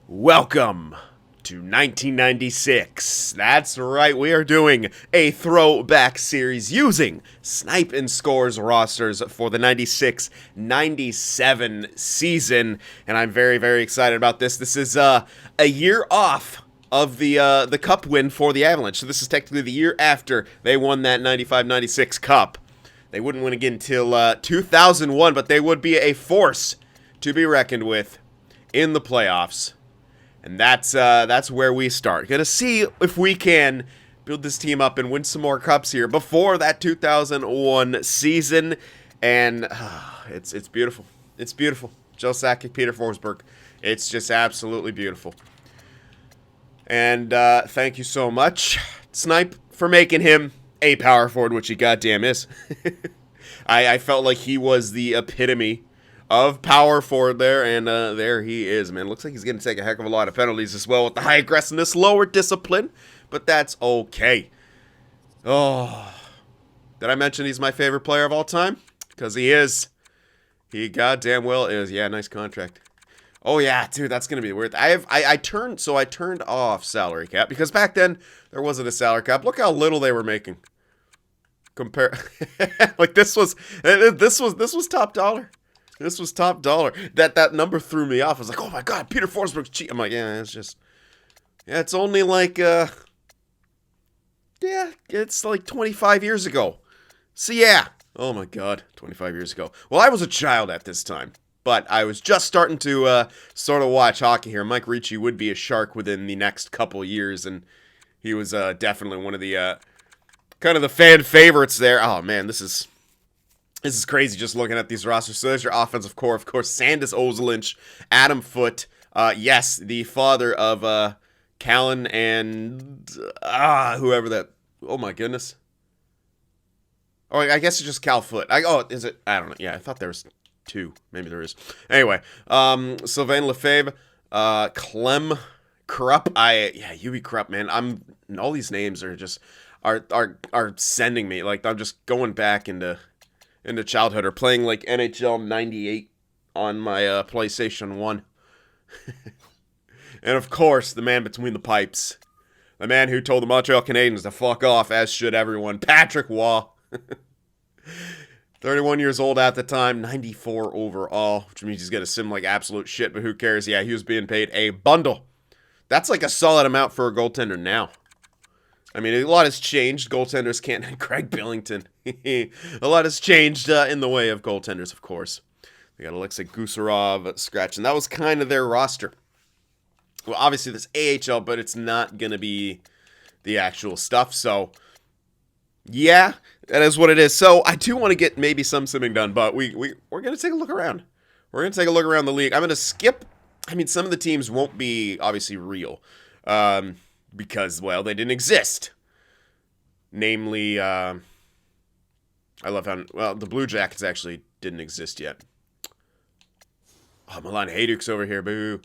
Welcome to 1996. That's right, we are doing a throwback series using Snipe and Scores rosters for the 96-97 season, and I'm very, very excited about this. This is a year off of the cup win for the Avalanche, so this is technically the year after they won that 95-96 cup. They wouldn't win again until 2001, but they would be a force to be reckoned with in the playoffs. And that's where we start. Gonna see if we can build this team up and win some more cups here before that 2001 season. And it's beautiful. It's beautiful. Joe Sakic, Peter Forsberg. It's just absolutely beautiful. And thank you so much, Snipe, for making him a power forward, which he goddamn is. I felt like he was the epitome of power forward there, and there he is, man. Looks like he's going to take a heck of a lot of penalties as well with the high aggressiveness, lower discipline, but that's okay. Oh, did I mention he's my favorite player of all time? Because he is. He goddamn well is. Yeah, nice contract. Oh yeah, dude, that's gonna be weird. I turned off salary cap because back then there wasn't a salary cap. Look how little they were making. Compare, like this was top dollar. This was top dollar. That number threw me off. I was like, oh my god, Peter Forsberg's cheat. I'm like, yeah, it's only like, yeah, it's like 25 years ago. So yeah, oh my god, 25 years ago. Well, I was a child at this time, but I was just starting to sort of watch hockey here. Mike Ricci would be a Shark within the next couple years, and he was definitely one of the kind of the fan favorites there. Oh man, this is crazy just looking at these rosters. So there's your offensive core, of course. Sandis Ozolinsh, Adam Foote. Yes, the father of Callan and whoever that. Oh my goodness. Oh, I guess it's just Cal Foote. Is it? I don't know. Yeah, I thought there was two. Maybe there is. Anyway, Sylvain Lefebvre, Clem Krupp. UB Krupp, man. All these names are just are sending me, like, I'm just going back into childhood or playing like NHL 98 on my PlayStation 1. And of course, the man between the pipes. The man who told the Montreal Canadiens to fuck off, as should everyone. Patrick Waugh. 31 years old at the time, 94 overall, which means he's going to sim like absolute shit, but who cares? Yeah, he was being paid a bundle. That's like a solid amount for a goaltender now. I mean, a lot has changed. Goaltenders can't... Craig Billington. A lot has changed in the way of goaltenders, of course. They got Alexei Gusarov scratching. That was kind of their roster. Well, obviously, this AHL, but it's not going to be the actual stuff. So, yeah, that is what it is. So, I do want to get maybe some simming done, but we're going to take a look around. We're going to take a look around the league. I'm going to skip... I mean, some of the teams won't be, obviously, real. Because, well, they didn't exist. Namely, I love how... Well, the Blue Jackets actually didn't exist yet. Oh, Milan Hajduk's over here, boo.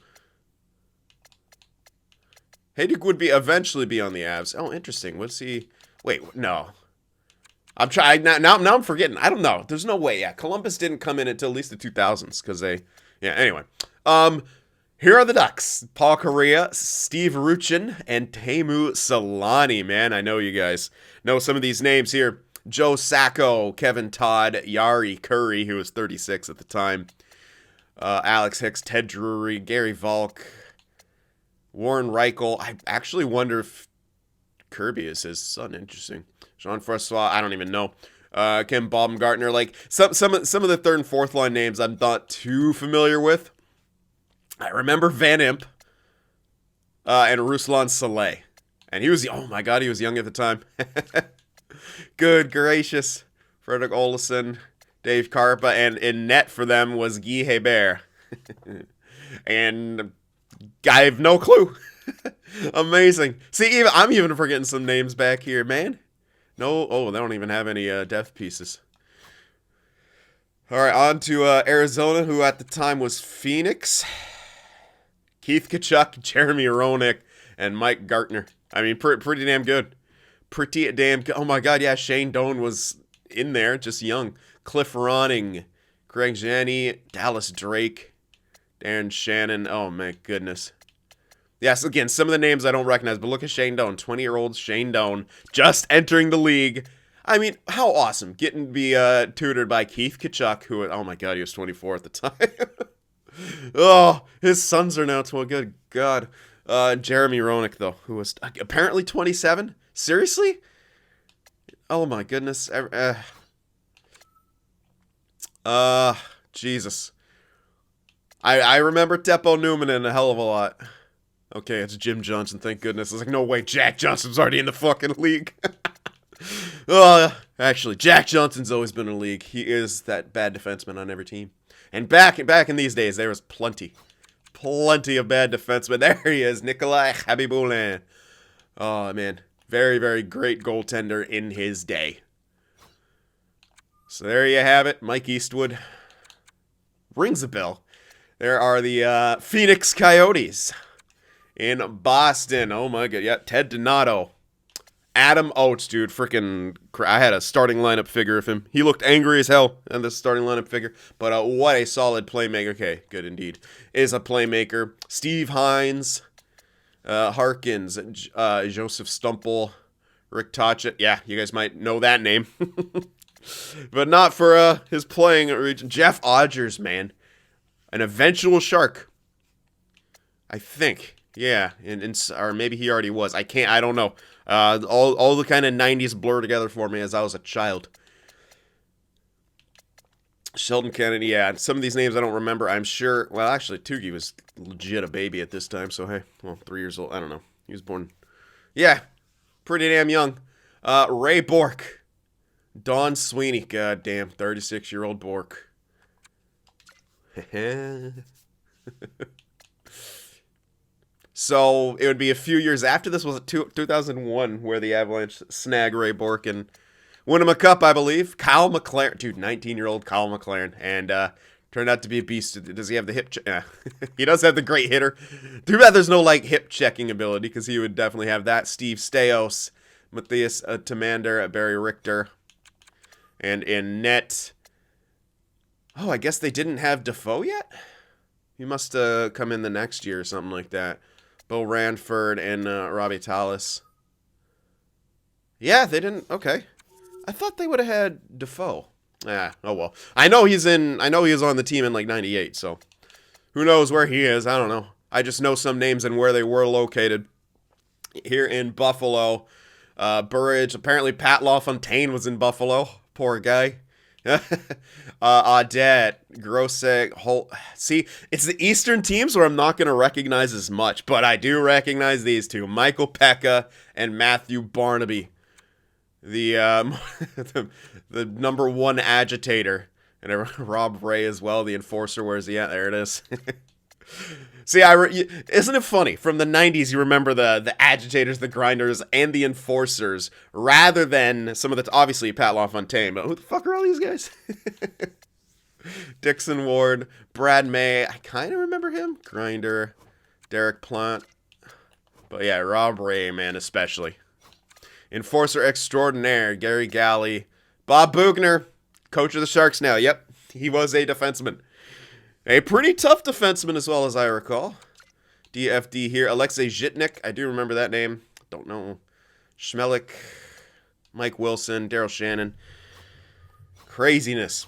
Hajduk would eventually be on the Avs. Oh, interesting. What's he... Wait, no. I'm trying... Now I'm forgetting. I don't know. There's no way. Yeah, Columbus didn't come in until at least the 2000s, because they... Yeah, anyway. Here are the Ducks. Paul Correa, Steve Ruchin, and Teemu Solani. Man, I know you guys know some of these names here. Joe Sacco, Kevin Todd, Yari Curry, who was 36 at the time. Alex Hicks, Ted Drury, Gary Volk, Warren Reichel. I actually wonder if Kirby is his son. Interesting. Jean-Francois, I don't even know. Kim Baumgartner. Like, some of the third and fourth line names I'm not too familiar with. I remember Van Imp and Ruslan Saleh. And he was, oh my god, he was young at the time. Good gracious. Fredrik Olsson, Dave Karpa, and in net for them was Guy Hebert. And I have no clue. Amazing. See, I'm even forgetting some names back here, man. No, they don't even have any depth pieces. All right, on to Arizona, who at the time was Phoenix. Keith Kachuk, Jeremy Roenick, and Mike Gartner. I mean, pretty damn good. Pretty damn good. Oh my god, yeah, Shane Doan was in there, just young. Cliff Ronning, Craig Janney, Dallas Drake, Darren Shannon. Oh my goodness. Yes, again, some of the names I don't recognize, but look at Shane Doan, 20-year-old Shane Doan, just entering the league. I mean, how awesome, getting to be tutored by Keith Kachuk, who, oh my god, he was 24 at the time. Oh, his sons are now 12, good god. Jeremy Roenick, though, who was apparently 27? Seriously? Oh my goodness. Jesus. I remember Teppo Newman in a hell of a lot. Okay, it's Jim Johnson, thank goodness. I was like, no way, Jack Johnson's already in the fucking league. Actually, Jack Johnson's always been in the league. He is that bad defenseman on every team. And back in these days, there was plenty of bad defensemen. There he is, Nikolai Khabibulin. Oh, man. Very, very great goaltender in his day. So there you have it, Mike Eastwood. Rings a bell. There are the Phoenix Coyotes in Boston. Oh my god, yeah, Ted Donato. Adam Oates, dude, freaking, I had a starting lineup figure of him. He looked angry as hell in the starting lineup figure, but what a solid playmaker. Okay, good indeed. Is a playmaker. Steve Hines, Harkins, Joseph Stumple, Rick Tocchet. Yeah, you guys might know that name. But not for his playing region. Jeff Odgers, man. An eventual Shark. I think. Yeah, or maybe he already was. I don't know. All the kind of 90s blur together for me as I was a child. Sheldon Kennedy, yeah. Some of these names I don't remember. I'm sure. Well, actually, Tougie was legit a baby at this time, so hey. Well, 3 years old. I don't know. He was born. Yeah, pretty damn young. Ray Bork. Don Sweeney. God damn, 36-year-old Bork. So it would be a few years after this. Was it 2001 where the Avalanche snag Ray Bork and win him a cup, I believe. Kyle McLaren, dude, 19-year-old Kyle McLaren, and turned out to be a beast. Does he have the hip check? Yeah. He does have the great hitter. Too bad there's no like hip checking ability, because he would definitely have that. Steve Stais, Matthias Tamander, Barry Richter, and in net. Oh, I guess they didn't have Defoe yet? He must come in the next year or something like that. Bill Ranford and Robbie Tallis. Yeah, they didn't. Okay. I thought they would have had Defoe. Oh well. I know he was on the team in like 98, so who knows where he is? I don't know. I just know some names and where they were located. Here in Buffalo. Burridge. Apparently Pat LaFontaine was in Buffalo. Poor guy. Audette, Grosek, Holt. See, it's the Eastern teams where I'm not going to recognize as much, but I do recognize these two, Michael Pekka and Matthew Barnaby, the the number one agitator, and Rob Ray as well, the enforcer. Where's he at? There it is. See, isn't it funny? From the 90s, you remember the agitators, the grinders, and the enforcers, rather than some of the, obviously, Pat LaFontaine, but who the fuck are all these guys? Dixon Ward, Brad May, I kind of remember him. Grinder, Derek Plant. But yeah, Rob Ray, man, especially. Enforcer extraordinaire, Gary Galley. Bob Bugner, coach of the Sharks now. Yep, he was a defenseman. A pretty tough defenseman as well, as I recall. DFD here. Alexei Zhitnik. I do remember that name. Don't know. Schmelik. Mike Wilson. Daryl Shannon. Craziness.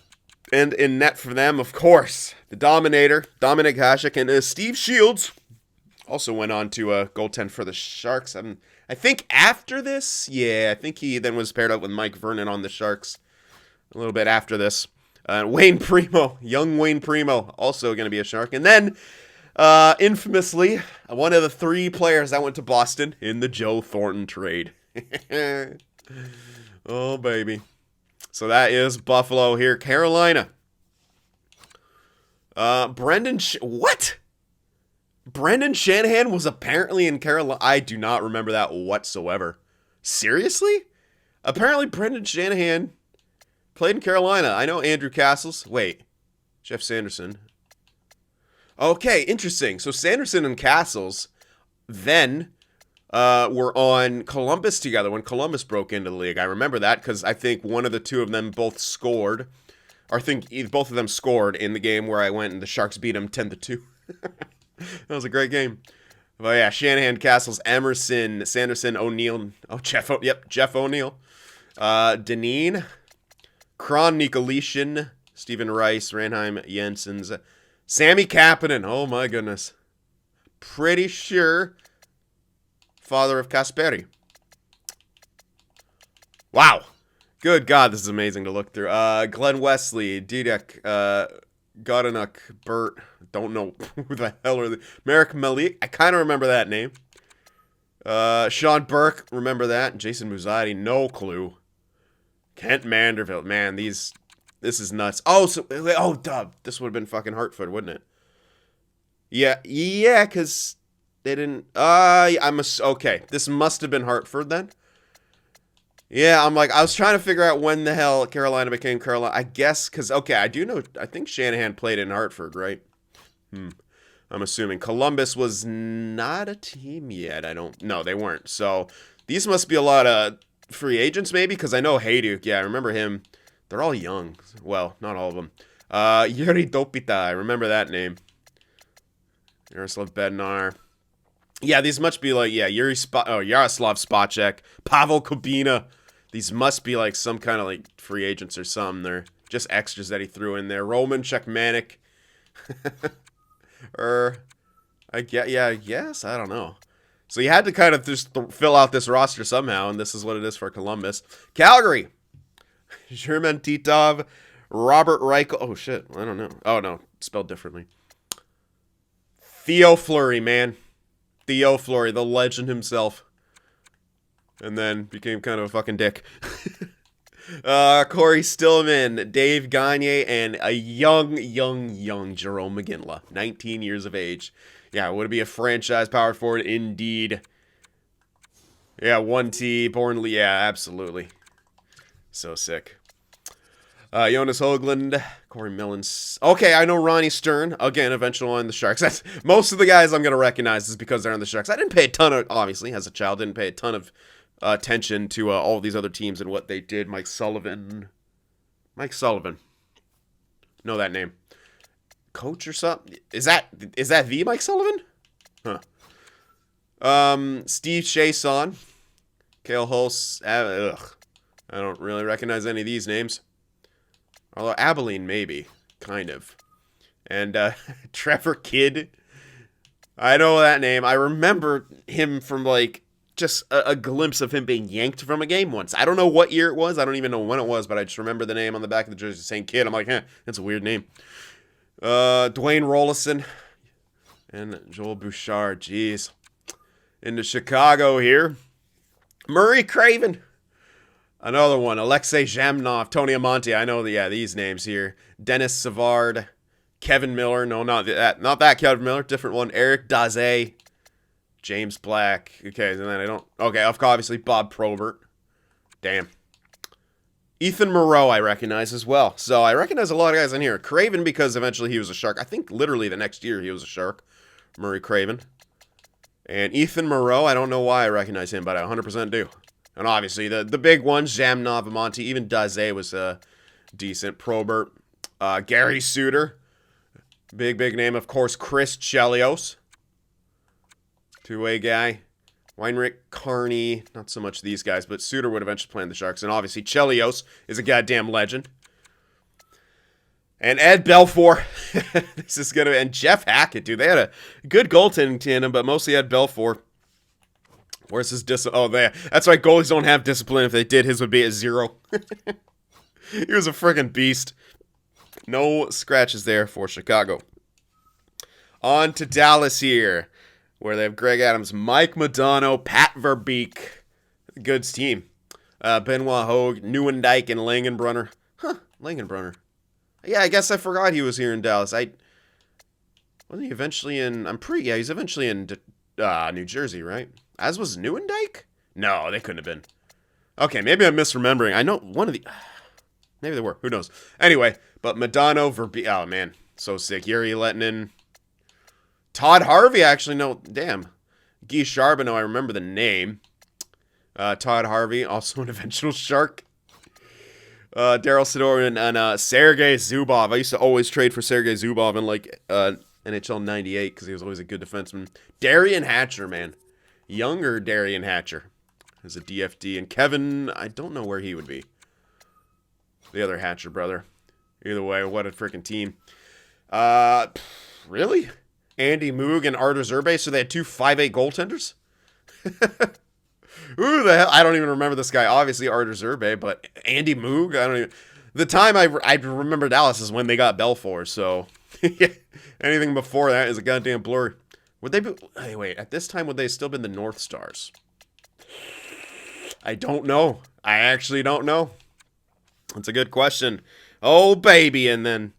And in net for them, of course, the Dominator, Dominic Hasek, and Steve Shields also went on to goaltend for the Sharks. I think after this, yeah, I think he then was paired up with Mike Vernon on the Sharks a little bit after this. Wayne Primo, young Wayne Primo, also going to be a Shark. And then, infamously, one of the 3 players that went to Boston in the Joe Thornton trade. Oh, baby. So that is Buffalo here. Carolina. What? Brendan Shanahan was apparently in Carolina. I do not remember that whatsoever. Seriously? Apparently Brendan Shanahan played in Carolina. I know Andrew Castles. Wait. Jeff Sanderson. Okay, interesting. So Sanderson and Castles then were on Columbus together when Columbus broke into the league. I remember that because I think one of the two of them both scored. Or I think both of them scored in the game where I went and the Sharks beat them 10-2. That was a great game. Well, yeah, Shanahan, Castles, Emerson, Sanderson, O'Neill. Oh, Jeff O'Neill. Deneen, Kron, Nicolishin, Stephen Rice, Ranheim, Jensens, Sammy Kapanen. Oh, my goodness. Pretty sure father of Kasperi. Wow. Good God, this is amazing to look through. Glenn Wesley, Dudek, Godinuk, Burt. Don't know who the hell are they. Merrick Malik. I kind of remember that name. Sean Burke. Remember that. Jason Muzzati. No clue. Kent Manderville. Man, this is nuts. Oh, dub. This would have been fucking Hartford, wouldn't it? Yeah, because they didn't. Okay. This must have been Hartford then. Yeah, I was trying to figure out when the hell Carolina became Carolina. I guess, because, okay, I think Shanahan played in Hartford, right? I'm assuming. Columbus was not a team yet. No, they weren't. So, these must be a lot of free agents, maybe, because I know Hayduk. Yeah, I remember him. They're all young. Well, not all of them. Yuri Dopita, I remember that name. Yaroslav Bednar. Yeah, these must be like, Yaroslav Spacek, Pavel Kubina. These must be like some kind of like free agents or something. They're just extras that he threw in there. Roman Czechmanic. I guess. I don't know. So you had to kind of just fill out this roster somehow, and this is what it is for Columbus. Calgary. German Titov, Robert Reichel. Oh, shit. I don't know. Oh, no. Spelled differently. Theo Fleury, man. Theo Fleury, the legend himself. And then became kind of a fucking dick. Corey Stillman, Dave Gagne, and a young Jerome McGinley. 19 years of age. Yeah, would it be a franchise power forward? Indeed. Yeah, 1T, Bornley. Yeah, absolutely. So sick. Jonas Hoagland, Corey Millens. Okay, I know Ronnie Stern. Again, eventual on the Sharks. That's most of the guys I'm going to recognize is because they're on the Sharks. I didn't pay a ton of, obviously, as a child, didn't pay a ton of attention to all these other teams and what they did. Mike Sullivan. Know that name. Coach or something? Is that the Mike Sullivan? Huh. Steve Chason. Cale Hulse. I don't really recognize any of these names. Although Abilene, maybe. Kind of. And Trevor Kidd. I know that name. I remember him from, like, just a glimpse of him being yanked from a game once. I don't know what year it was. I don't even know when it was, but I just remember the name on the back of the jersey saying Kidd. I'm like, that's a weird name. Dwayne Rollison. And Joel Bouchard. Jeez. Into Chicago here. Murray Craven. Another one, Alexei Zhamnov, Tony Amonte. I know these names here. Dennis Savard, Kevin Miller. No, not that Kevin Miller. Different one. Eric Daze, James Black. Okay, and then obviously Bob Probert. Damn. Ethan Moreau I recognize as well. So I recognize a lot of guys in here. Craven because eventually he was a Shark. I think literally the next year he was a Shark. Murray Craven. And Ethan Moreau, I don't know why I recognize him, but I 100% do. And obviously, the big ones, Zhamnov, Amonte, even Daze was decent. Probert. Gary Suter. Big name, of course, Chris Chelios. Two-way guy. Weinrich, Carney. Not so much these guys, but Suter would eventually play in the Sharks. And obviously, Chelios is a goddamn legend. And Ed Belfour. And Jeff Hackett, dude. They had a good goaltending tandem, but mostly Ed Belfour. Where's his discipline? Oh, there. That's right. Goalies don't have discipline. If they did, his would be at 0. He was a freaking beast. No scratches there for Chicago. On to Dallas here, where they have Greg Adams, Mike Modano, Pat Verbeek. Goods team. Benoit Hogue, Nieuwendyk, and Langenbrunner. Langenbrunner. Yeah, I guess I forgot he was here in Dallas. Wasn't he eventually in... he's eventually in New Jersey, right? As was Nieuwendyk? No, they couldn't have been. Okay, maybe I'm misremembering. I know one of the... Maybe they were. Who knows? Anyway, but Modano, Verbeek... Oh, man. So sick. Yuri Lettinen. Todd Harvey, actually. No, damn. Guy Charbonneau, I remember the name. Todd Harvey, also an eventual Shark. Daryl Sidorin and Sergei Zubov. I used to always trade for Sergei Zubov in, like, NHL 98 because he was always a good defenseman. Darian Hatcher, man. Younger Darian Hatcher is a DFD. And Kevin, I don't know where he would be. The other Hatcher brother. Either way, what a freaking team. Really? Andy Moog and Artur Zerbe, so they had two 5'8" goaltenders? Who the hell? I don't even remember this guy. Obviously, Artur Zerbe, but Andy Moog? I don't even... The time I remember Dallas is when they got Belfour, so... Anything before that is a goddamn blur. Would they be... Hey, wait. At this time, would they still been the North Stars? I don't know. I actually don't know. That's a good question. Oh, baby. And then...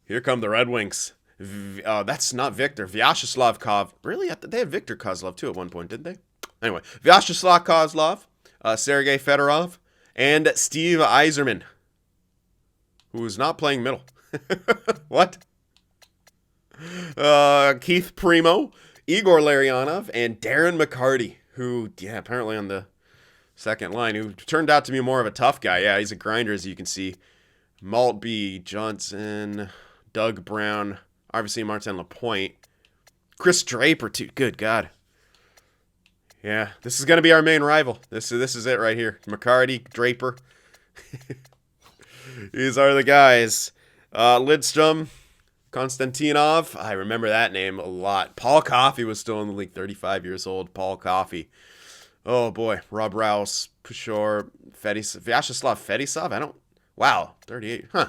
Here come the Red Wings. That's not Victor. Vyacheslav Kov. Really? They had Victor Kozlov, too, at one point, didn't they? Anyway. Vyacheslav Kozlov. Sergei Fedorov. And Steve Yzerman. Who's not playing middle. What? Keith Primo, Igor Larionov, and Darren McCarty, who, yeah, apparently on the second line, who turned out to be more of a tough guy. Yeah, he's a grinder, as you can see. Maltby, Johnson, Doug Brown, obviously Martin Lapointe, Chris Draper, too. Good God. Yeah, this is going to be our main rival. This is it right here. McCarty, Draper. These are the guys. Lidstrom, Konstantinov. I remember that name a lot. Paul Coffey was still in the league, 35 years old. Paul Coffey. Oh, boy. Rob Rouse, Pashor, Vyacheslav Fedisov. Wow, 38. Huh.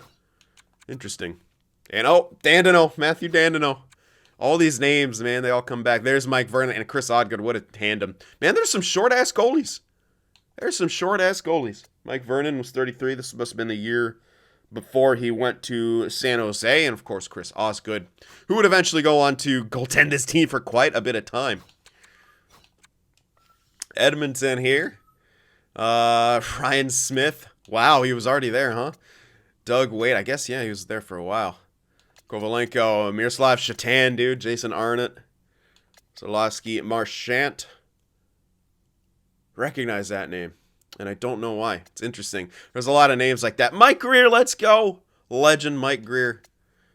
Interesting. And, Dandino. Matthew Dandino. All these names, man, they all come back. There's Mike Vernon and Chris Odgood. What a tandem. Man, there's some short-ass goalies. Mike Vernon was 33. This must have been the year before he went to San Jose. And, of course, Chris Osgood, who would eventually go on to goaltend this team for quite a bit of time. Edmonton here. Ryan Smith. Wow, he was already there, huh? Doug Wade. I guess, yeah, he was there for a while. Kovalenko. Miroslav Shatan, dude. Jason Arnott. Zalowski. Marchant. Recognize that name. And I don't know why. It's interesting. There's a lot of names like that. Mike Greer, let's go. Legend Mike Greer.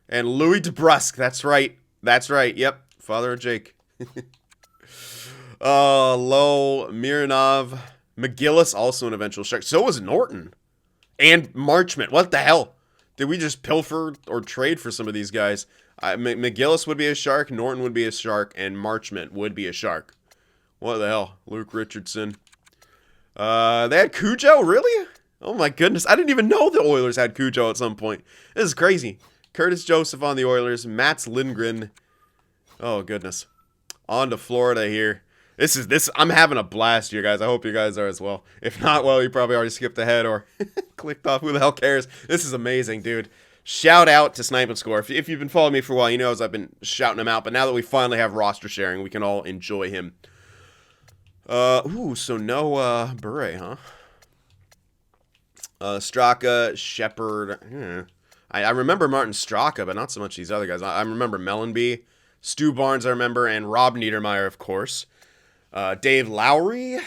And Louis DeBrusque. That's right. Yep. Father of Jake. Lowe, Mironov. McGillis, also an eventual Shark. So was Norton. And Marchment. What the hell? Did we just pilfer or trade for some of these guys? McGillis would be a Shark. Norton would be a Shark. And Marchment would be a Shark. What the hell? Luke Richardson. They had Cujo? Really? Oh my goodness. I didn't even know the Oilers had Cujo at some point. This is crazy. Curtis Joseph on the Oilers. Mats Lindgren. Oh goodness. On to Florida here. I'm having a blast here, guys. I hope you guys are as well. If not, well, you probably already skipped ahead or clicked off. Who the hell cares? This is amazing, dude. Shout out to Snipe and Score. If you've been following me for a while, you know as I've been shouting him out. But now that we finally have roster sharing, we can all enjoy him. So no, Bure, huh? Straka, Shepard. I remember Martin Straka, but not so much these other guys. I remember Mellenby, Stu Barnes, I remember, and Rob Niedermeyer, of course. Dave Lowry.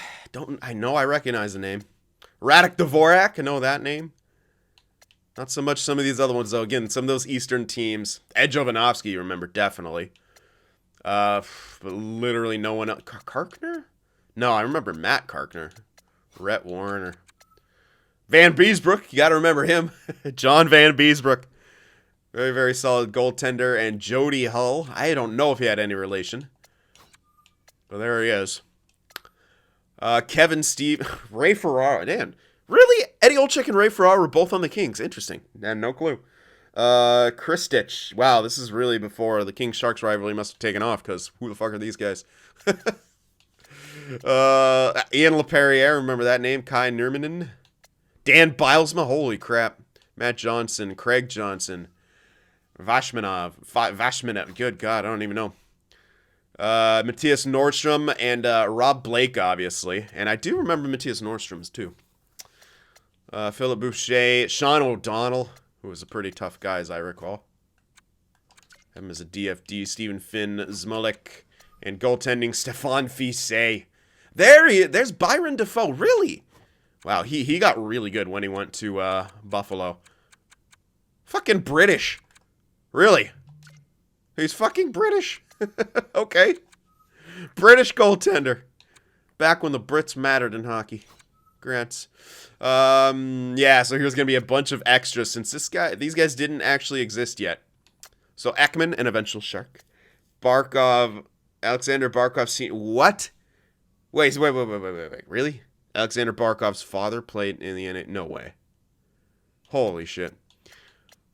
I know I recognize the name. Radek Dvorak, I know that name. Not so much some of these other ones, though. Again, some of those Eastern teams. Ed Jovanovski, you remember, definitely. But literally no one else. Karkner? No, I remember Matt Karkner. Rhett Warner. Van Beesbrook, you got to remember him. John Van Beesbrook. Very, very solid goaltender. And Jody Hull. I don't know if he had any relation. But there he is. Kevin Steve. Ray Ferraro. Damn. Really? Eddie Olczyk and Ray Ferraro were both on the Kings. Interesting. And no clue. Chris Stitch. Wow, this is really before the Kings-Sharks rivalry must have taken off, because who the fuck are these guys? Ian LaPerriere, remember that name? Kai Nurmanen. Dan Bilesma, holy crap. Matt Johnson, Craig Johnson. Vashmanov, good God, I don't even know. Matthias Nordstrom and Rob Blake, obviously. And I do remember Matthias Nordstrom's, too. Philip Boucher, Sean O'Donnell, who was a pretty tough guy, as I recall. Him as a DFD, Stephen Finn, Zmolek, and goaltending, Stefan Fissé. There's Byron Defoe, really? Wow, he got really good when he went to Buffalo. Fucking British. Really? He's fucking British. Okay. British goaltender. Back when the Brits mattered in hockey. Grants. Yeah, so here's going to be a bunch of extras since these guys didn't actually exist yet. So Ekman, an eventual Shark. Barkov, Alexander Barkov. What? Wait. Really? Alexander Barkov's father played in the NHL? No way. Holy shit.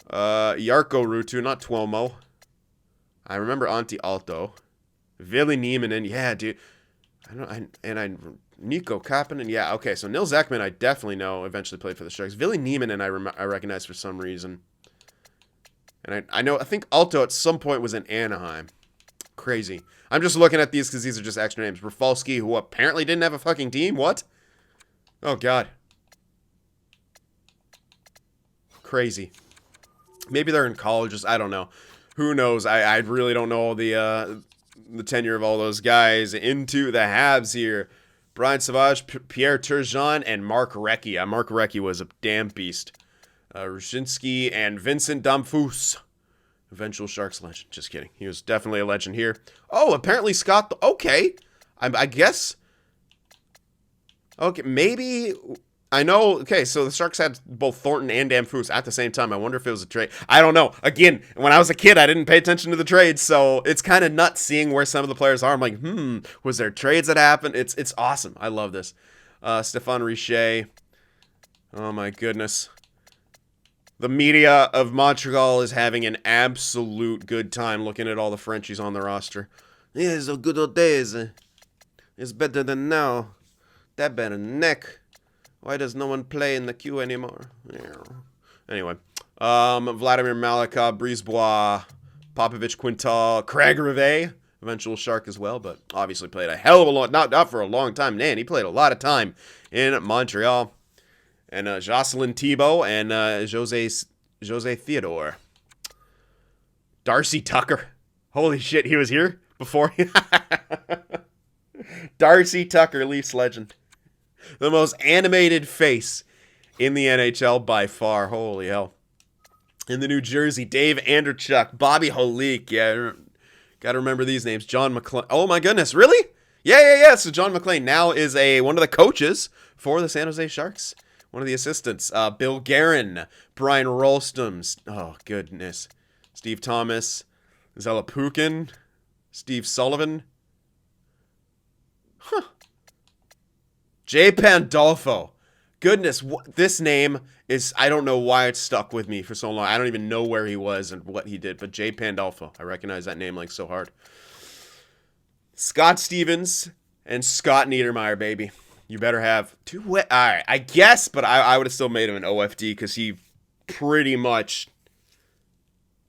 Jarkko Ruutu, not Tuomo. I remember Antti Alto. Ville Nieminen, yeah, dude. Nico Kapanen, yeah, okay. So Nils Ekman, I definitely know. Eventually played for the Sharks. Ville Nieminen, I recognize for some reason. And I think Alto at some point was in Anaheim. Crazy. I'm just looking at these because these are just extra names. Rafalski, who apparently didn't have a fucking team. What? Oh God. Crazy. Maybe they're in colleges. I don't know. Who knows? I really don't know the tenure of all those guys. Into the Habs here. Brian Savage, Pierre Turgeon, and Mark Recchi. Mark Recchi was a damn beast. Rushinsky and Vincent Damphus. Eventual Sharks legend. Just kidding. He was definitely a legend here. Oh, apparently Scott... Okay. I guess... Okay, maybe... I know... Okay, so the Sharks had both Thornton and Damphus at the same time. I wonder if it was a trade. I don't know. Again, when I was a kid, I didn't pay attention to the trades, so it's kind of nuts seeing where some of the players are. I'm like, was there trades that happened? It's awesome. I love this. Stéphane Richer. Oh, my goodness. The media of Montreal is having an absolute good time looking at all the Frenchies on the roster. Yeah, it's a good old days. It's better than now. That better neck. Why does no one play in the queue anymore? Anyway. Vladimir Malikov, Brisebois, Popovich Quintal, Craig Rivet, eventual Shark as well, but obviously played a hell of a lot, not for a long time, man. He played a lot of time in Montreal. And Jocelyn Thibault and Jose Theodore. Darcy Tucker. Holy shit, he was here before. Darcy Tucker, Leafs legend. The most animated face in the NHL by far. Holy hell. In the New Jersey, Dave Anderchuk, Bobby Holik. Yeah, got to remember these names. John McClain. Oh my goodness, really? Yeah. So John McClain now is one of the coaches for the San Jose Sharks. One of the assistants, Bill Guerin, Brian Rolston, oh goodness, Steve Thomas, Zella Pukin, Steve Sullivan, Jay Pandolfo. Goodness, this name is, I don't know why it's stuck with me for so long. I don't even know where he was and what he did, but Jay Pandolfo, I recognize that name like so hard. Scott Stevens and Scott Niedermayer, baby. You better have two. All right, I guess, but I would have still made him an OFD because he pretty much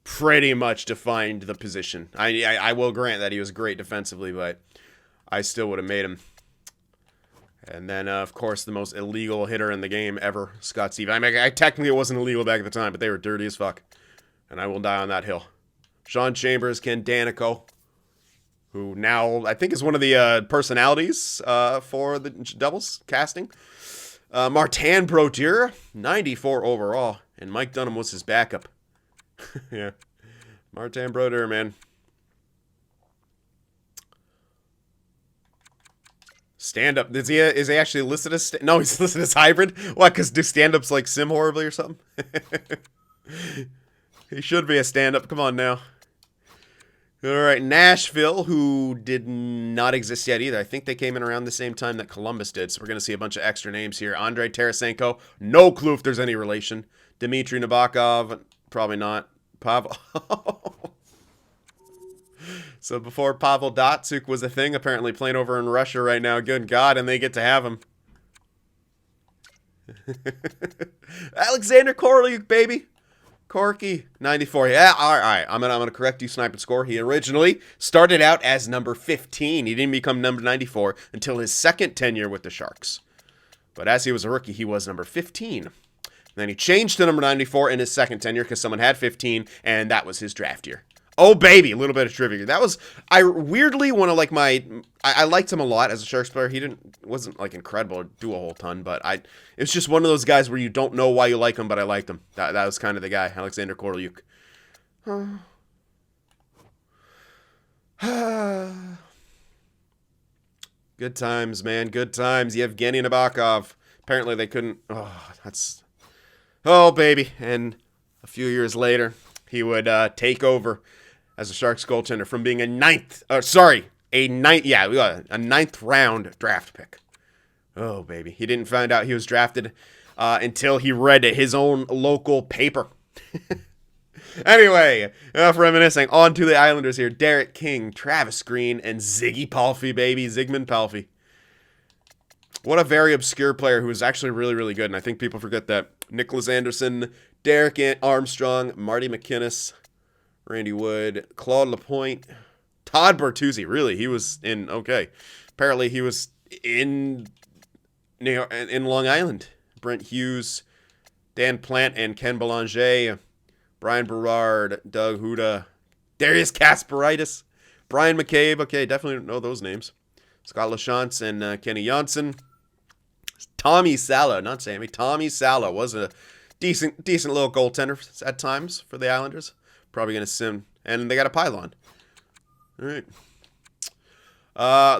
defined the position. I will grant that he was great defensively, but I still would have made him. And then, of course, the most illegal hitter in the game ever, Scott Stevens. I mean, technically it wasn't illegal back at the time, but they were dirty as fuck. And I will die on that hill. Sean Chambers, Ken Danico, who now I think is one of the personalities for the Devils casting. Martin Brodeur, 94 overall. And Mike Dunham was his backup. Yeah. Martin Brodeur, man. Stand-up. Is he actually listed as... No, he's listed as hybrid? What, because do stand-ups like sim horribly or something? He should be a stand-up. Come on now. All right, Nashville, who did not exist yet either. I think they came in around the same time that Columbus did, so we're going to see a bunch of extra names here. Andrei Tarasenko, no clue if there's any relation. Dmitry Nabokov, probably not. Pavel. So before Pavel Datsyuk was a thing, apparently playing over in Russia right now. Good God, and they get to have him. Alexander Korolyuk, baby. Corky, 94. Yeah, all right. I'm gonna correct you, Snipe and Score. He originally started out as number 15. He didn't become number 94 until his second tenure with the Sharks. But as he was a rookie, he was number 15. Then he changed to number 94 in his second tenure because someone had 15, and that was his draft year. Oh, baby, a little bit of trivia. That was, I weirdly want to like I liked him a lot as a Sharks player. He wasn't like incredible or do a whole ton, but it's just one of those guys where you don't know why you like him, but I liked him. That was kind of the guy, Alexander Korolyuk. Good times, man. Good times. Yevgeny Nabokov. Apparently they couldn't. Oh, that's. Oh, baby. And a few years later, he would take over as a Sharks goaltender from being a ninth round draft pick. Oh, baby. He didn't find out he was drafted until he read his own local paper. Anyway, enough reminiscing. On to the Islanders here. Derek King, Travis Green, and Ziggy Palffy, baby. Zygmunt Palffy. What a very obscure player who was actually really, really good, and I think people forget that. Nicholas Anderson, Derek Armstrong, Marty McInnes, Randy Wood, Claude Lapointe, Todd Bertuzzi. Really, he was in, okay. Apparently he was in Long Island. Brent Hughes, Dan Plant, and Ken Belanger. Brian Berard, Doug Huda, Darius Kasparaitis, Brian McCabe. Okay, definitely don't know those names. Scott LaChance and Kenny Johnson. Tommy Salo, not Sammy. Tommy Salo was a decent little goaltender at times for the Islanders. Probably going to sim. And they got a pylon. All right.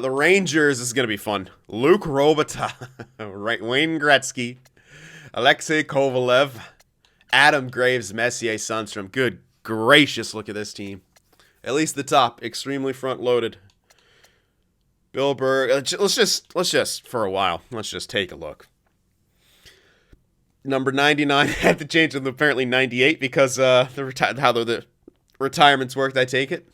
The Rangers is going to be fun. Luke Robitaille, Wayne Gretzky, Alexei Kovalev, Adam Graves, Messier, Sundstrom. Good gracious, look at this team. At least the top, extremely front-loaded. Bill Burr. Let's just for a while. Let's just take a look. Number 99 had to change to apparently 98 because how the retirements worked. I take it.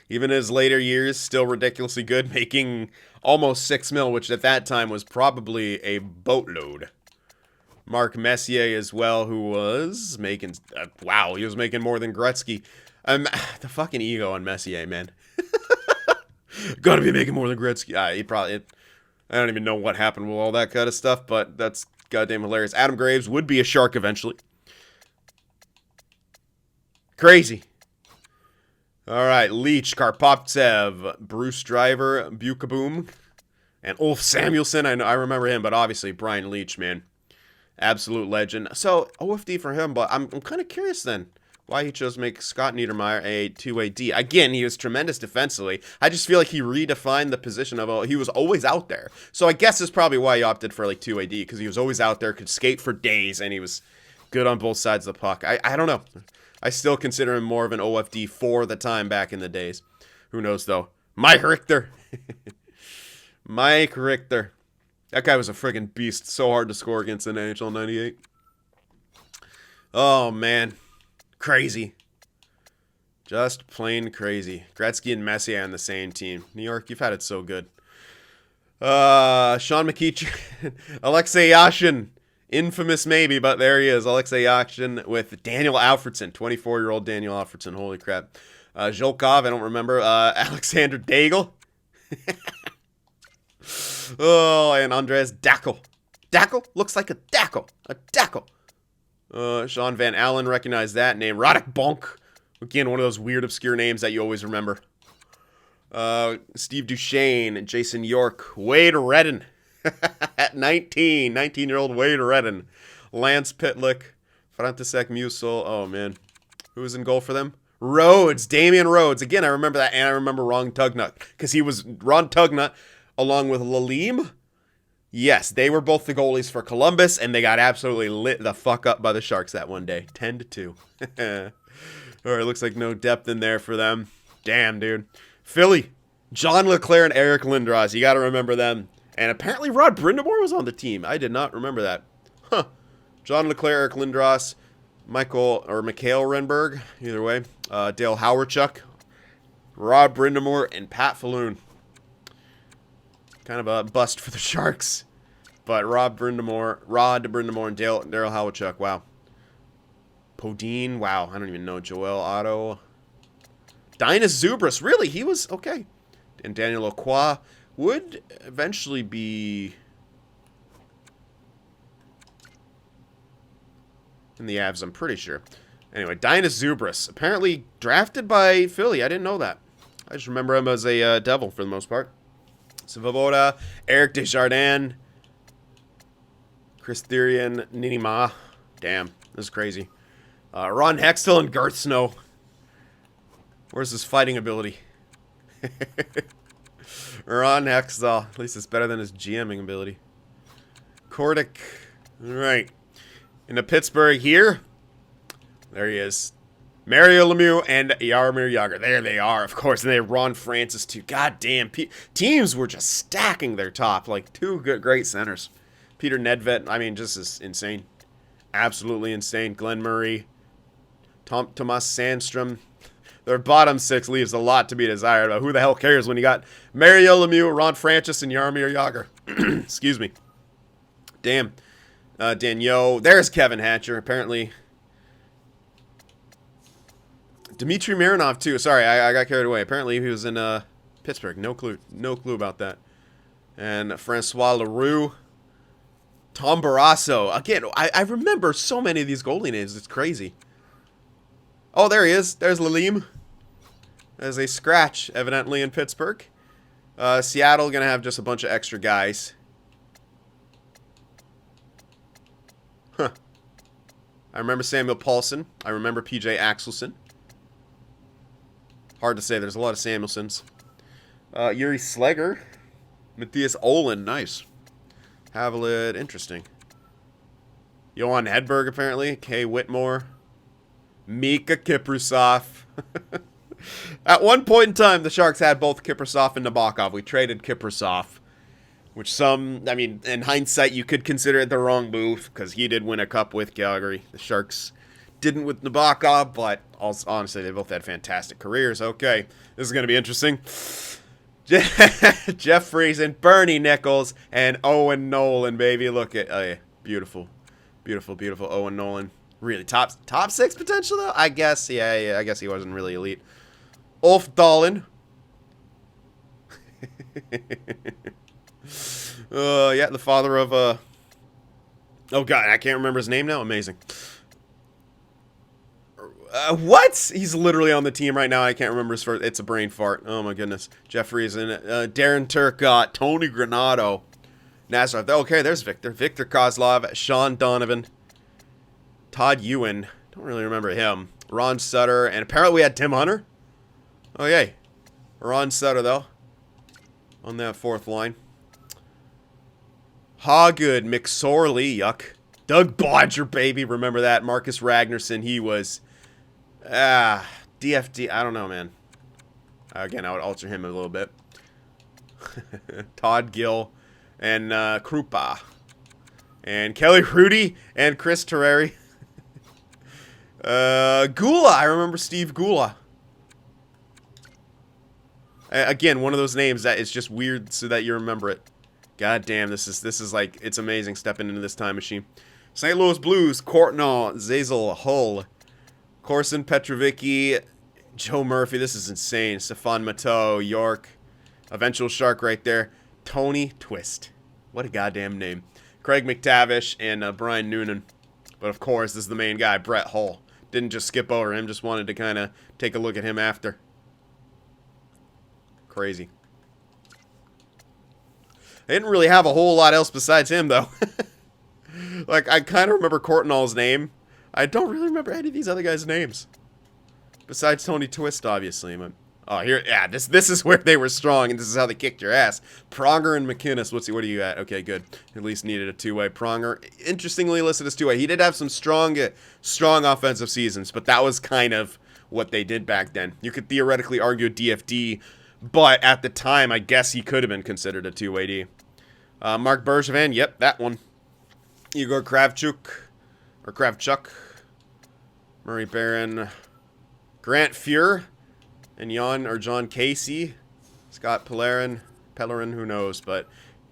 Even in his later years, still ridiculously good, making almost $6 million, which at that time was probably a boatload. Mark Messier as well, who was making, he was making more than Gretzky. The fucking ego on Messier, man. Gotta be making more than Gretzky. I don't even know what happened with all that kind of stuff, but that's goddamn hilarious. Adam Graves would be a Shark eventually. Crazy. All right, Leach, Karpovtsev, Bruce Driver, Bukaboom, and Ulf Samuelsson. I remember him, but obviously Brian Leach, man. Absolute legend. So, OFD for him, but I'm kind of curious then why he chose to make Scott Niedermayer a two-way D. Again, he was tremendous defensively. I just feel like he redefined the position of, he was always out there. So I guess that's probably why he opted for like two-way D, because he was always out there, could skate for days, and he was good on both sides of the puck. I don't know. I still consider him more of an OFD for the time back in the days. Who knows, though? Mike Richter. Mike Richter. That guy was a friggin' beast. So hard to score against in NHL 98. Oh, man. Crazy. Just plain crazy. Gretzky and Messier on the same team. New York, you've had it so good. Sean McKeechee. Alexei Yashin. Infamous maybe, but there he is. Alexei Yashin with Daniel Alfredson. 24-year-old Daniel Alfredson. Holy crap. Zholkov, I don't remember. Alexander Daigle. Oh, and Andres Dackel. Dackel? Looks like a Dackel. A Dackel. Sean Van Allen, recognize that name. Roddick Bonk. Again, one of those weird, obscure names that you always remember. Steve Duchesne, Jason York, Wade Redden. At 19-year-old Wade Redden. Lance Pitlick, František Musil. Oh, man. Who was in goal for them? Rhodes, Damian Rhodes. Again, I remember that, and I remember Ron Tugnut. Because he was Ron Tugnut along with Lalim. Yes, they were both the goalies for Columbus, and they got absolutely lit the fuck up by the Sharks that one day. 10-2. Alright, looks like no depth in there for them. Damn, dude. Philly, John LeClaire and Eric Lindros. You gotta remember them. And apparently Rod Brindamore was on the team. I did not remember that. Huh. John LeClaire, Eric Lindros, Mikhail Renberg, either way. Dale Hawerchuk, Rod Brindamore, and Pat Falloon. Kind of a bust for the Sharks. But Rod Brindamore, and Daryl Hawerchuk. Wow. Podine. Wow. I don't even know. Joel Otto. Dinas Zubris. Really? He was okay. And Daniel Lacroix would eventually be in the Avs, I'm pretty sure. Anyway, Dinas Zubris. Apparently drafted by Philly. I didn't know that. I just remember him as a Devil for the most part. Svoboda, Eric Desjardins, Chris Therian, Nini Ma. Damn, this is crazy. Ron Hextall and Garth Snow. Where's his fighting ability? Ron Hextall. At least it's better than his GMing ability. Kordic. Alright. Into Pittsburgh here. There he is. Mario Lemieux and Jaromir Jagr. There they are, of course. And they have Ron Francis, too. God damn. Teams were just stacking their top. Like, two great centers. Peter Nedved. I mean, just is insane. Absolutely insane. Glenn Murray. Tomas Sandstrom. Their bottom six leaves a lot to be desired. But who the hell cares when you got Mario Lemieux, Ron Francis, and Jaromir Jagr? Excuse me. Damn. Daniel. There's Kevin Hatcher. Apparently... Dmitry Mironov, too. Sorry, I got carried away. Apparently, he was in Pittsburgh. No clue. No clue about that. And Francois Leroux. Tom Barrasso. Again, I remember so many of these goalie names. It's crazy. Oh, there he is. There's Lalim. There's a scratch, evidently, in Pittsburgh. Seattle going to have just a bunch of extra guys. Huh. I remember Samuel Paulson. I remember PJ Axelson. Hard to say. There's a lot of Samuelsons. Yuri Slegger. Matthias Olin. Nice. Havilland. Interesting. Johan Hedberg, apparently. Kay Whitmore. Mika Kiprusov. At one point in time, the Sharks had both Kiprusov and Nabokov. We traded Kiprusov. Which I mean, in hindsight, you could consider it the wrong move. Because he did win a cup with Calgary. The Sharks didn't with Nabokov, but honestly, they both had fantastic careers. Okay, this is going to be interesting. Jeff Friesen, Bernie Nichols, and Owen Nolan, baby. Look at, oh yeah, beautiful, beautiful, beautiful Owen Nolan. Really, top six potential, though? I guess, yeah, I guess he wasn't really elite. Ulf Dahlin. Yeah, the father of, oh god, I can't remember his name now. Amazing. What? He's literally on the team right now. I can't remember his first. It's a brain fart. Oh my goodness. Jeffries and Darren Turcotte, Tony Granato, Nazareth. Okay, there's Victor. Victor Kozlov, Sean Donovan, Todd Ewan. Don't really remember him. Ron Sutter, and apparently we had Tim Hunter. Oh yay, Ron Sutter though, on that fourth line. Hawgood, McSorley, yuck. Doug Bodger, baby. Remember that? Marcus Ragnarsson. He was. DFD, I don't know, man. Again, I would alter him a little bit. Todd Gill and Krupa. And Kelly Hrudey and Chris Terreri. Gula, I remember Steve Gula. Again, one of those names that is just weird so that you remember it. God damn, this is like, it's amazing stepping into this time machine. St. Louis Blues, Courtnall, Zazel, Hull. Corson Petrovicki, Joe Murphy. This is insane. Stefan Matteau, York. Eventual Shark right there. Tony Twist. What a goddamn name. Craig McTavish and Brian Noonan. But of course, this is the main guy, Brett Hull. Didn't just skip over him. Just wanted to kind of take a look at him after. Crazy. They didn't really have a whole lot else besides him, though. Like, I kind of remember Courtnall's name. I don't really remember any of these other guys' names. Besides Tony Twist, obviously. But, oh, here, yeah, this is where they were strong, and this is how they kicked your ass. Pronger and McInnes, what are you at? Okay, good. At least needed a two-way. Pronger, interestingly listed as two-way. He did have some strong offensive seasons, but that was kind of what they did back then. You could theoretically argue DFD, but at the time, I guess he could have been considered a two-way D. Mark Bergevin, yep, that one. Igor Kravchuk. Murray Barron, Grant Fuhr, and John Casey, Scott Pellerin, who knows, but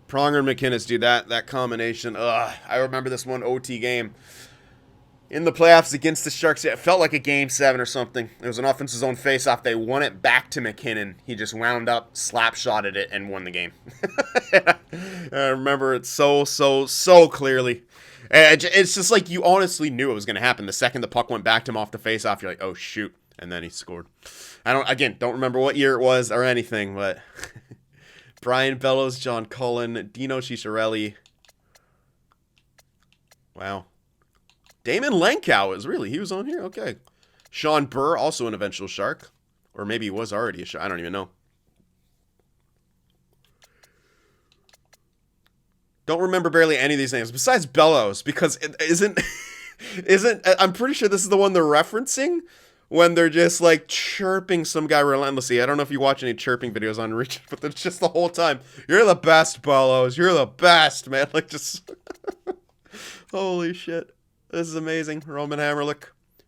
Pronger and McInnes, dude, that combination, I remember this one OT game in the playoffs against the Sharks. It felt like a Game 7 or something. It was an offensive zone face-off. They won it back to McKinnon. He just wound up, slap-shotted it, and won the game. I remember it so clearly. It's just like you honestly knew it was going to happen. The second the puck went back to him off the faceoff, you're like, oh, shoot. And then he scored. I don't remember what year it was or anything, but Brian Bellows, John Cullen, Dino Ciccarelli. Wow. Damon Lenkow he was on here? Okay. Sean Burr, also an eventual Shark. Or maybe he was already a Shark. I don't even know. Don't remember barely any of these names besides Bellows, because it isn't I'm pretty sure this is the one they're referencing when they're just like chirping some guy relentlessly. I don't know if you watch any chirping videos on Reach, but it's just the whole time, "You're the best, Bellows. You're the best, man." Like, just holy shit. This is amazing. Roman Hammerlick,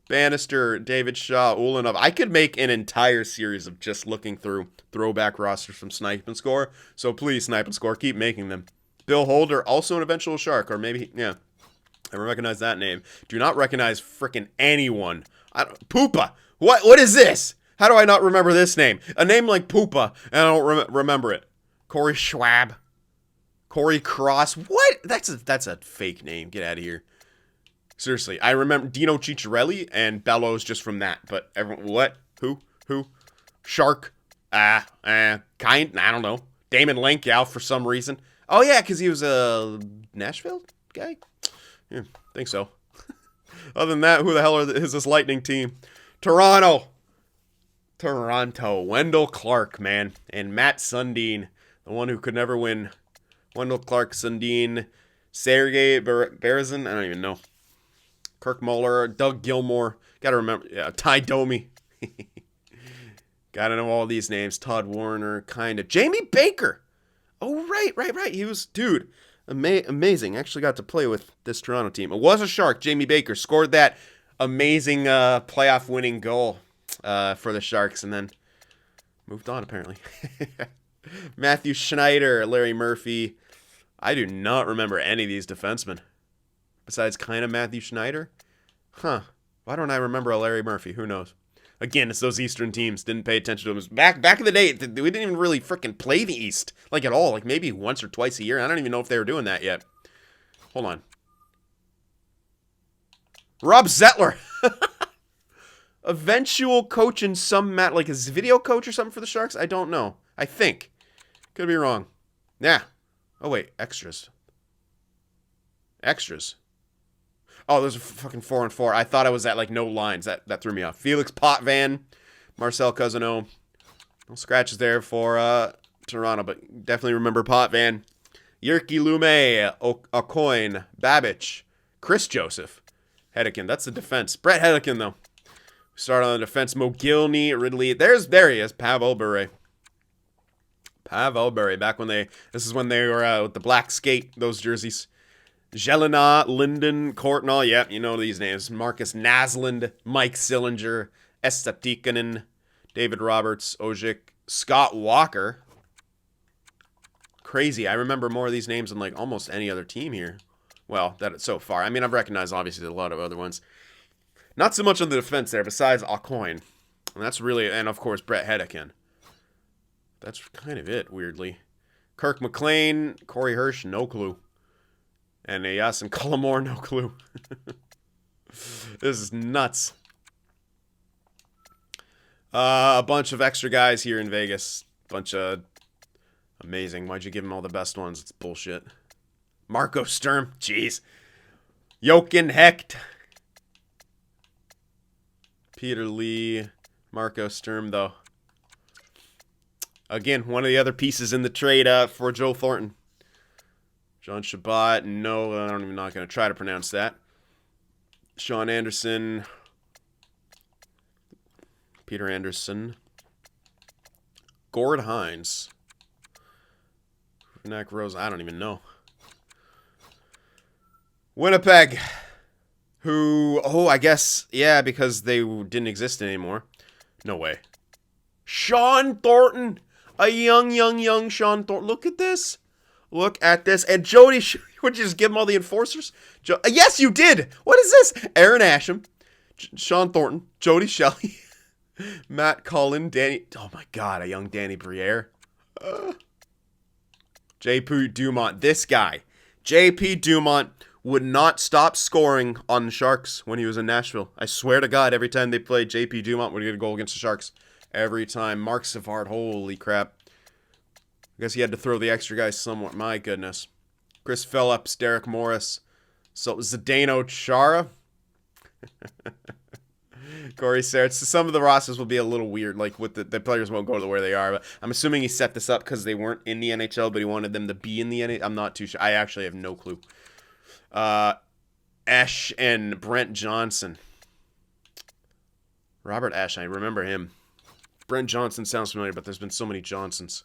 Bannister, David Shaw, Ulanov. I could make an entire series of just looking through throwback rosters from Snipe and Score. So please, Snipe and Score, keep making them. Bill Holder, also an eventual Shark, or maybe, yeah. I recognize that name. Do not recognize frickin' anyone. Poopa. What is this? How do I not remember this name? A name like Poopa, and I don't remember it. Corey Schwab. Corey Cross. What? That's a fake name. Get out of here. Seriously, I remember Dino Ciccarelli and Bellows just from that. But everyone, what? Who? Shark. Kind. I don't know. Damon Lenkow for some reason. Oh yeah, because he was a Nashville guy. Yeah, think so. Other than that, who the hell is this Lightning team? Toronto. Wendell Clark, man, and Matt Sundin, the one who could never win. Wendell Clark, Sundin, Sergei Berezin. I don't even know. Kirk Muller, Doug Gilmore. Gotta remember, yeah, Ty Domi. Gotta know all these names. Todd Warner, kind of. Jamie Baker. Oh, right. He was, dude, amazing. Actually got to play with this Toronto team. It was a Shark. Jamie Baker scored that amazing playoff winning goal for the Sharks and then moved on, apparently. Matthew Schneider, Larry Murphy. I do not remember any of these defensemen. Besides kind of Matthew Schneider. Huh. Why don't I remember a Larry Murphy? Who knows? Again, it's those Eastern teams. Didn't pay attention to them. Back in the day, we didn't even really freaking play the East. Like, at all. Like, maybe once or twice a year. I don't even know if they were doing that yet. Hold on. Rob Zettler. Eventual coach in some like his video coach or something for the Sharks? I don't know. I think. Could be wrong. Yeah. Oh, wait. Extras. Oh, there's a fucking 4-on-4. I thought I was at, like, no lines. That threw me off. Felix Potvin, Marcel Cousineau. No scratches there for Toronto, but definitely remember Potvin. Yerky Lume, Aucoin, Babich, Chris Joseph, Hedekin. That's the defense. Brett Hedekin, though. Start on the defense. Mogilny, Ridley. There he is. Pavel Bure. Back when this is when they were with the black skate, those jerseys. Jelena, Linden, Courtnall, yep, you know these names. Marcus Naslund, Mike Sillinger, Estaptikanen, David Roberts, Ojic, Scott Walker. Crazy. I remember more of these names than like almost any other team here. Well, so far. I mean, I've recognized obviously a lot of other ones. Not so much on the defense there, besides Aucoin. And that's really, and of course, Brett Hedekin. That's kind of it, weirdly. Kirk McLean, Corey Hirsch, no clue. And Yasin Cullimore, no clue. This is nuts. A bunch of extra guys here in Vegas. Bunch of amazing. Why'd you give him all the best ones? It's bullshit. Marco Sturm. Jeez. Jochen Hecht. Peter Lee. Marco Sturm, though. Again, one of the other pieces in the trade for Joe Thornton. John Shabbat, no, I'm not going to try to pronounce that. Sean Anderson. Peter Anderson. Gord Hines. Nack Rose, I don't even know. Winnipeg. Who, I guess, yeah, because they didn't exist anymore. No way. Sean Thornton. A young Sean Thornton. Look at this. And Jody, would you just give him all the enforcers? Yes, you did. What is this? Aaron Asham, Sean Thornton, Jody Shelley, Matt Cullen, Danny. Oh my God, a young Danny Briere. J.P. Dumont. This guy, J.P. Dumont, would not stop scoring on the Sharks when he was in Nashville. I swear to God, every time they played, J.P. Dumont would get a goal against the Sharks. Every time. Mark Savard, holy crap. I guess he had to throw the extra guys somewhat. My goodness. Chris Phillips, Derek Morris. So Zdeno Chara. Corey Sertz. Some of the rosters will be a little weird, like with the players won't go to where they are. But I'm assuming he set this up because they weren't in the NHL, but he wanted them to be in the NHL. I'm not too sure. I actually have no clue. Esch and Brent Johnson. Robert Esch, I remember him. Brent Johnson sounds familiar, but there's been so many Johnsons.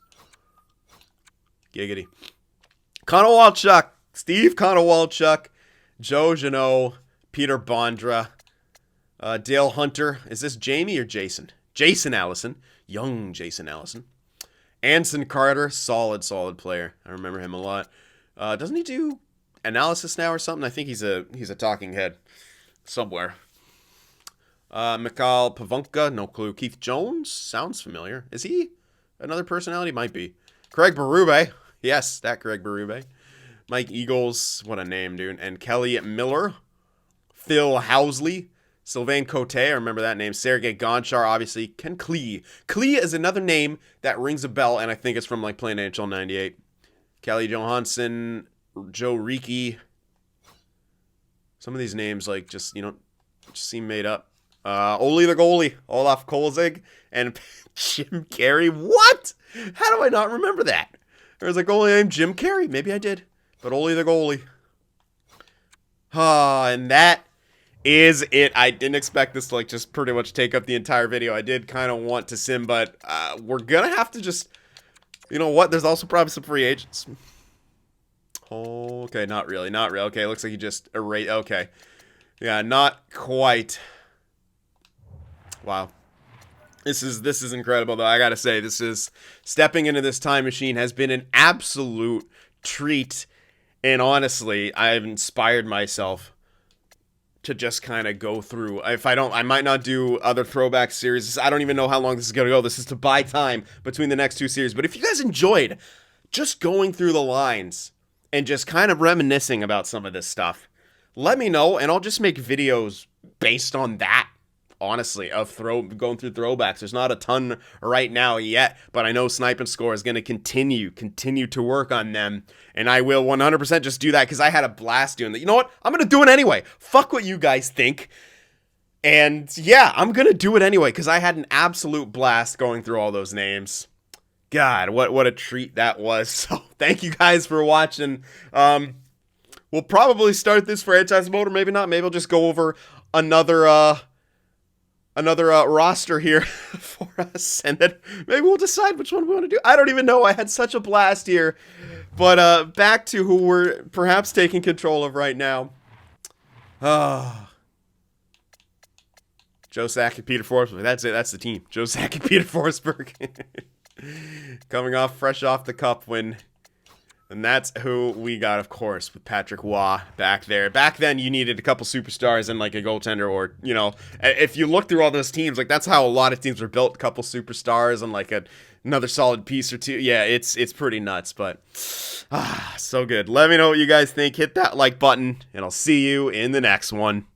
Giggity. Connor Walchuk. Steve Konowalchuk. Joe Janot. Peter Bondra. Dale Hunter. Is this Jamie or Jason? Jason Allison. Young Jason Allison. Anson Carter. Solid player. I remember him a lot. Doesn't he do analysis now or something? I think he's a talking head somewhere. Mikhail Pavonka. No clue. Keith Jones. Sounds familiar. Is he another personality? Might be. Craig Berube. Yes, that Craig Berube. Mike Eagles. What a name, dude. And Kelly Miller. Phil Housley. Sylvain Cote, I remember that name. Sergei Gonchar, obviously. Ken Klee. Klee is another name that rings a bell, and I think it's from, like, playing NHL 98. Kelly Johansson, Joe Riki. Some of these names, like, just seem made up. Oli the goalie, Olaf Kolzig, and Jim Carey. What? How do I not remember that? There's a goalie named Jim Carey. Maybe I did. But Oli the goalie. And that is it. I didn't expect this to like just pretty much take up the entire video. I did kind of want to sim, but we're gonna have to just, you know what? There's also probably some free agents. Okay, not really. Okay, looks like you just erased. Okay, yeah, not quite. Wow, this is incredible though. I gotta say, this is stepping into this time machine has been an absolute treat, and honestly, I've inspired myself to just kind of go through. If I don't, I might not do other throwback series. I don't even know how long this is going to go. This is to buy time between the next two series. But if you guys enjoyed just going through the lines and just kind of reminiscing about some of this stuff, let me know, and I'll just make videos based on that. Honestly, of going through throwbacks. There's not a ton right now yet, but I know Snipe and Score is going to continue to work on them, and I will 100% just do that because I had a blast doing that. You know what? I'm going to do it anyway. Fuck what you guys think. And yeah, I'm going to do it anyway because I had an absolute blast going through all those names. God, what a treat that was. So thank you guys for watching. We'll probably start this franchise mode, or maybe not. Maybe I'll just go over another roster here for us, and then maybe we'll decide which one we want to do. I don't even know. I had such a blast here. But back to who we're perhaps taking control of right now. Joe Sakic and Peter Forsberg. That's it. That's the team. Joe Sakic and Peter Forsberg. Coming off fresh off the cup win. And that's who we got, of course, with Patrick Waugh back there. Back then, you needed a couple superstars and, like, a goaltender, or, you know, if you look through all those teams, like, that's how a lot of teams were built, a couple superstars and, like, another solid piece or two. Yeah, it's pretty nuts, but, so good. Let me know what you guys think. Hit that like button, and I'll see you in the next one.